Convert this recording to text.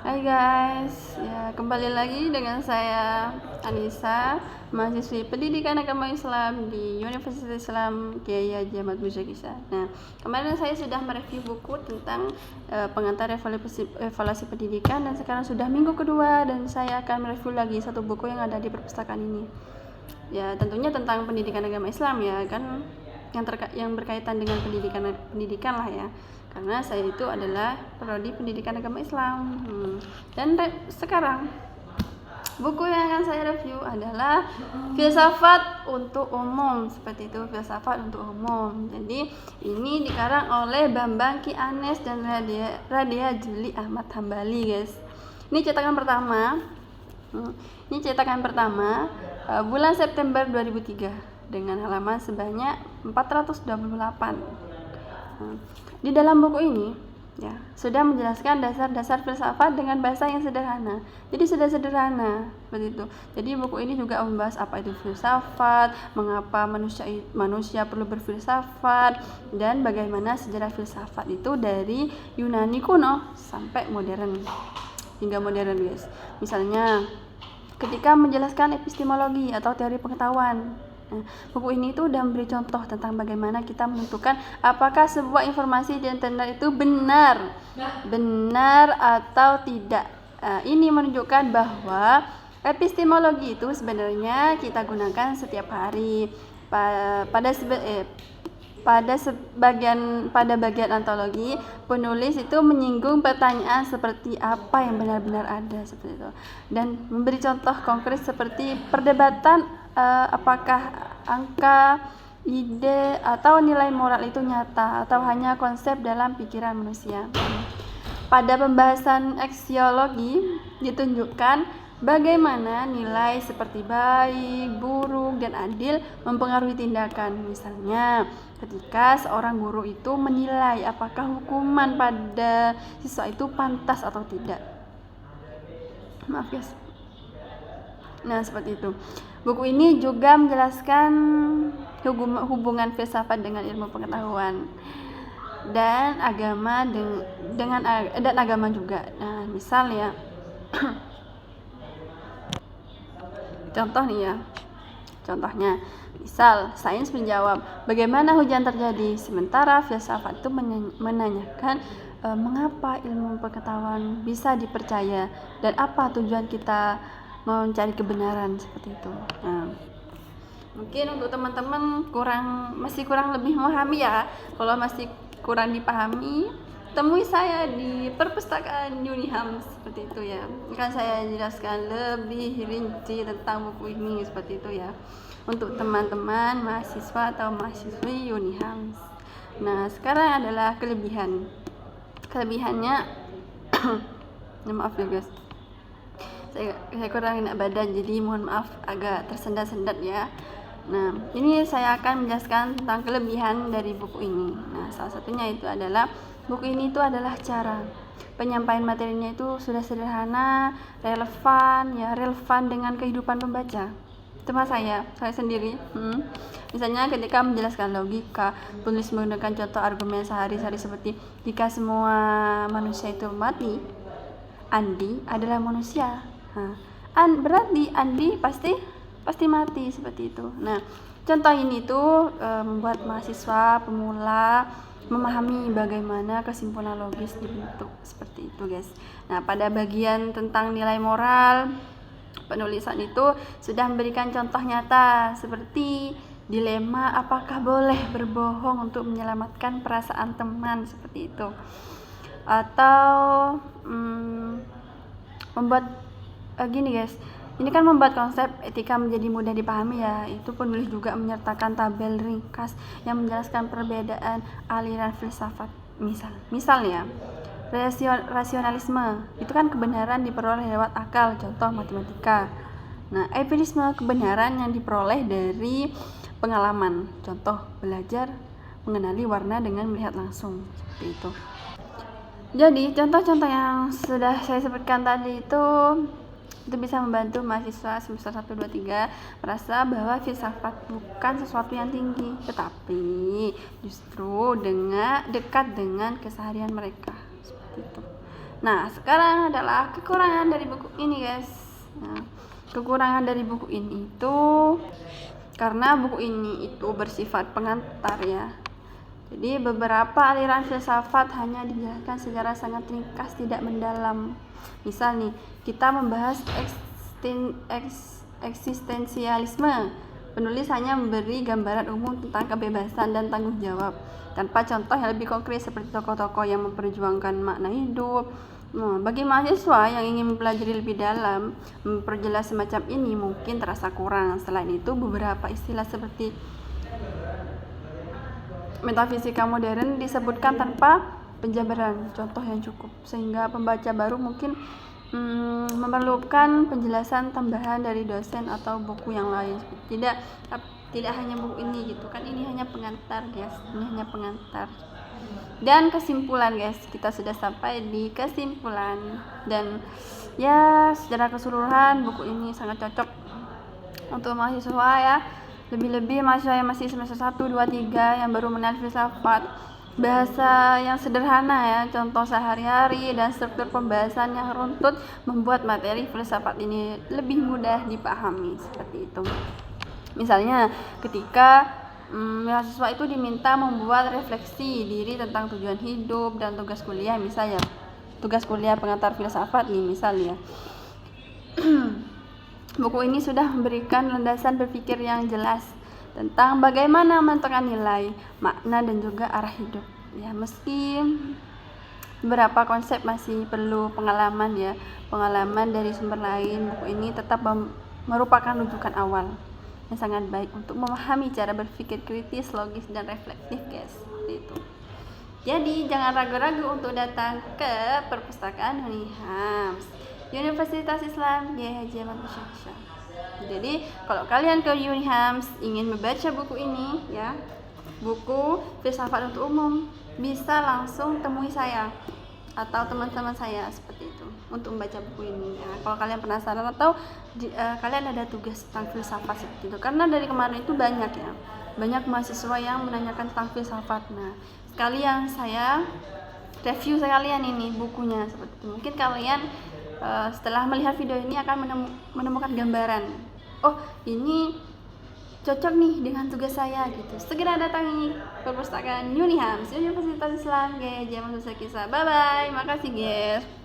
Hai guys, ya kembali lagi dengan saya Anissa, mahasiswi Pendidikan Agama Islam di Universitas Islam Kiai Haji Ahmad Muzaki. Nah, kemarin saya sudah mereview buku tentang pengantar evaluasi pendidikan, dan sekarang sudah minggu kedua dan saya akan mereview lagi satu buku yang ada di perpustakaan ini. Ya, tentunya tentang pendidikan agama Islam ya kan, yang berkaitan dengan pendidikan lah ya, karena saya itu adalah prodi pendidikan agama Islam. Dan sekarang buku yang akan saya review adalah filsafat untuk umum, seperti itu, filsafat untuk umum. Jadi ini dikarang oleh Bambang Ki Anes dan Radia Juli Ahmad Hambali guys. Ini cetakan pertama bulan September 2003 dengan halaman sebanyak 428. Di dalam buku ini ya sudah menjelaskan dasar-dasar filsafat dengan bahasa yang sederhana. Jadi sudah sederhana seperti itu. Jadi buku ini juga membahas apa itu filsafat, mengapa manusia perlu berfilsafat, dan bagaimana sejarah filsafat itu dari Yunani kuno sampai modern hingga modern guys. Misalnya ketika menjelaskan epistemologi atau teori pengetahuan, buku ini tuh udah memberi contoh tentang bagaimana kita menentukan apakah sebuah informasi di internet itu benar atau tidak. Ini menunjukkan bahwa epistemologi itu sebenarnya kita gunakan setiap hari. Pada bagian antologi, penulis itu menyinggung pertanyaan seperti apa yang benar-benar ada seperti itu, dan memberi contoh konkret seperti perdebatan apakah angka, ide, atau nilai moral itu nyata atau hanya konsep dalam pikiran manusia. Pada pembahasan aksiologi ditunjukkan bagaimana nilai seperti baik, buruk, dan adil mempengaruhi tindakan. Misalnya, ketika seorang guru itu menilai apakah hukuman pada siswa itu pantas atau tidak. Maaf guys. Nah, seperti itu. Buku ini juga menjelaskan hubungan filsafat dengan ilmu pengetahuan dan agama dan agama juga. Nah, misal ya. Contohnya, misal sains menjawab bagaimana hujan terjadi, sementara filsafat itu menanyakan mengapa ilmu pengetahuan bisa dipercaya dan apa tujuan kita mencari kebenaran, seperti itu. Nah, mungkin untuk teman-teman masih kurang lebih memahami ya. Kalau masih kurang dipahami, temui saya di perpustakaan Uniham, seperti itu ya. Akan saya jelaskan lebih rinci tentang buku ini, seperti itu ya, untuk teman-teman mahasiswa atau mahasiswi Uniham. Nah, sekarang adalah kelebihannya. Maaf ya guys, saya kurang enak badan, jadi mohon maaf agak tersendat-sendat ya. Nah, ini saya akan menjelaskan tentang kelebihan dari buku ini. Nah, salah satunya itu adalah buku ini itu adalah cara penyampaian materinya itu sudah sederhana, relevan dengan kehidupan pembaca. Termasuk saya sendiri. Misalnya ketika menjelaskan logika, penulis menggunakan contoh argumen sehari-hari seperti jika semua manusia itu mati, Andi adalah manusia. Berarti Andi pasti mati, seperti itu. Nah, contoh ini tuh membuat mahasiswa pemula memahami bagaimana kesimpulan logis dibentuk, seperti itu guys. Nah, pada bagian tentang nilai moral, penulisan itu sudah memberikan contoh nyata seperti dilema apakah boleh berbohong untuk menyelamatkan perasaan teman, seperti itu, atau membuat gini guys. Ini kan membuat konsep etika menjadi mudah dipahami ya. Itu penulis juga menyertakan tabel ringkas yang menjelaskan perbedaan aliran filsafat. Misalnya, rasionalisme itu kan kebenaran diperoleh lewat akal, contoh matematika. Nah, empirisme kebenaran yang diperoleh dari pengalaman, contoh belajar mengenali warna dengan melihat langsung, seperti itu. Jadi contoh-contoh yang sudah saya sebutkan tadi itu bisa membantu mahasiswa semester 1, 2, 3 merasa bahwa filsafat bukan sesuatu yang tinggi, tetapi justru dekat dengan keseharian mereka, seperti itu. Nah, sekarang adalah kekurangan dari buku ini, guys. Nah, kekurangan dari buku ini itu karena buku ini itu bersifat pengantar ya. Jadi beberapa aliran filsafat hanya dijelaskan secara sangat ringkas, tidak mendalam. Misal nih, kita membahas eksistensialisme. Penulis hanya memberi gambaran umum tentang kebebasan dan tanggung jawab, tanpa contoh yang lebih konkret seperti tokoh-tokoh yang memperjuangkan makna hidup. Bagi mahasiswa yang ingin mempelajari lebih dalam, memperjelas semacam ini mungkin terasa kurang. Selain itu, beberapa istilah seperti metafisika modern disebutkan tanpa penjabaran contoh yang cukup, sehingga pembaca baru mungkin memerlukan penjelasan tambahan dari dosen atau buku yang lain. Tidak hanya buku ini gitu kan, ini hanya pengantar, guys. Ini hanya pengantar. Dan kesimpulan, guys, kita sudah sampai di kesimpulan. Dan ya, secara keseluruhan buku ini sangat cocok untuk mahasiswa ya, lebih-lebih mahasiswa yang masih semester 1, 2, 3 yang baru mengenal filsafat. Bahasa yang sederhana ya, contoh sehari-hari dan struktur pembahasan yang runtut membuat materi filsafat ini lebih mudah dipahami, seperti itu. Misalnya ketika mahasiswa itu diminta membuat refleksi diri tentang tujuan hidup dan tugas kuliah, misalnya tugas kuliah pengantar filsafat nih misalnya. Buku ini sudah memberikan landasan berpikir yang jelas tentang bagaimana menentukan nilai, makna dan juga arah hidup. Ya, meski beberapa konsep masih perlu pengalaman ya, pengalaman dari sumber lain, buku ini tetap merupakan rujukan awal yang sangat baik untuk memahami cara berpikir kritis, logis, dan reflektif, guys. Seperti itu. Jadi jangan ragu-ragu untuk datang ke perpustakaan Unihams, Universitas Islam Kiai Haji Ahmad Syah. Jadi kalau kalian ke Unihams ingin membaca buku ini ya, buku filsafat untuk umum, bisa langsung temui saya atau teman-teman saya seperti itu untuk membaca buku ini ya. Kalau kalian penasaran atau kalian ada tugas tentang filsafat seperti itu, karena dari kemarin itu banyak mahasiswa yang menanyakan tentang filsafat. Nah, sekalian saya review sekalian ini bukunya seperti itu. Mungkin kalian setelah melihat video ini akan menemukan gambaran, oh ini cocok nih dengan tugas saya gitu. Segera datangi perpustakaan Unihams, Universitas Islam Kiai Haji Ahmad Syah. Bye bye, makasih guys.